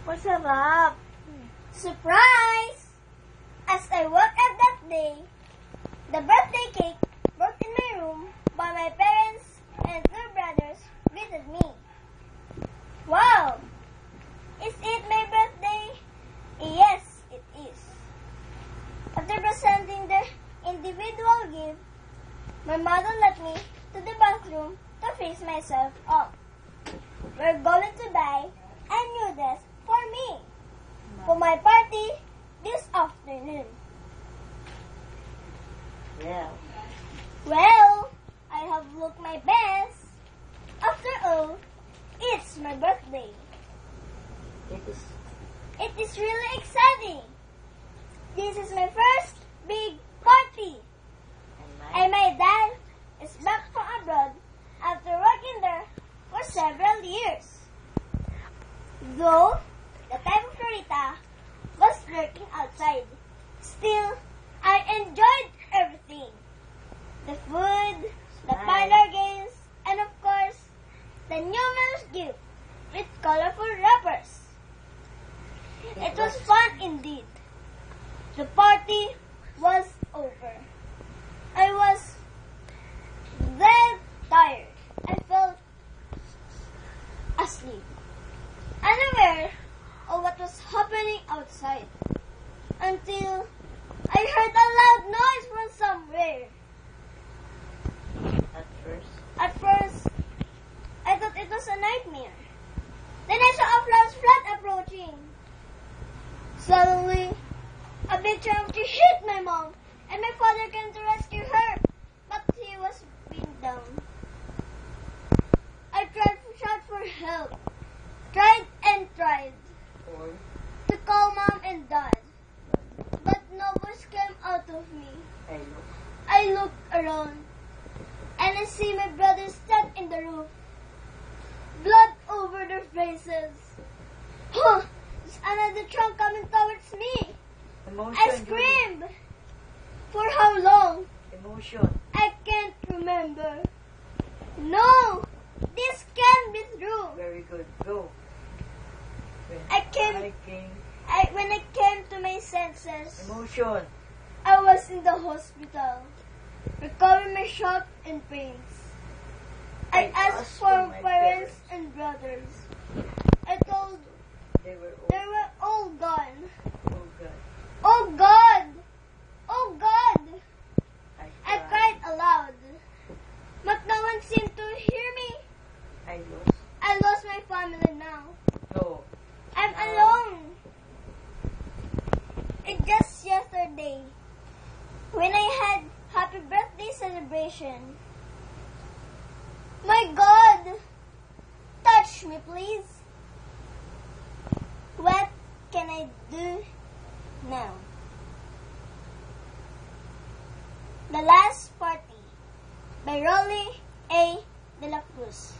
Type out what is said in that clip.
Masarap. Surprise! As I woke up that day, the birthday cake brought in my room by my parents and two brothers greeted me. Wow! Is it my birthday? Yes, it is. After presenting the individual gift, my mother led me to the bathroom to fix myself up. We're going to buy a new dress for me for my party this afternoon. Yeah. Well, I have looked my best. After all, it's my birthday. It is really exciting. This is my first big party. And my dad is back from abroad after working there for several years. Though the type of Florita was lurking outside, still I enjoyed everything. The food, the parlor games, and of course, the numerous gifts with colorful wrappers. It was fun indeed. The party was over. I was very tired. I felt asleep, unaware of what was happening outside, until I heard a loud noise from somewhere. At first, I thought it was a nightmare. Then I saw a flat approaching. Suddenly, a big tram hit my mom, and my father came to rescue her, but he was pinned down. I tried to shout for help, tried and tried to call mom and dad, but no voice came out of me. I looked around, and I see my brothers stuck in the roof, blood over their faces. Huh! There's another trunk coming towards me. I screamed. For how long? Emotion. I can't remember. No! This can't be true. Very good. Go. When I came to my senses, Emotion. I was in the hospital, recovering my shock and pains. I asked for my parents and brothers. I told They were they were all gone. oh God. Oh God! Oh God! I cried aloud, but no one seemed to hear me. I lost my family now. No. I'm alone. It's just yesterday when I had happy birthday celebration. My God! Touch me, please. What can I do now? The Last Party by Rolly A. De La Cruz.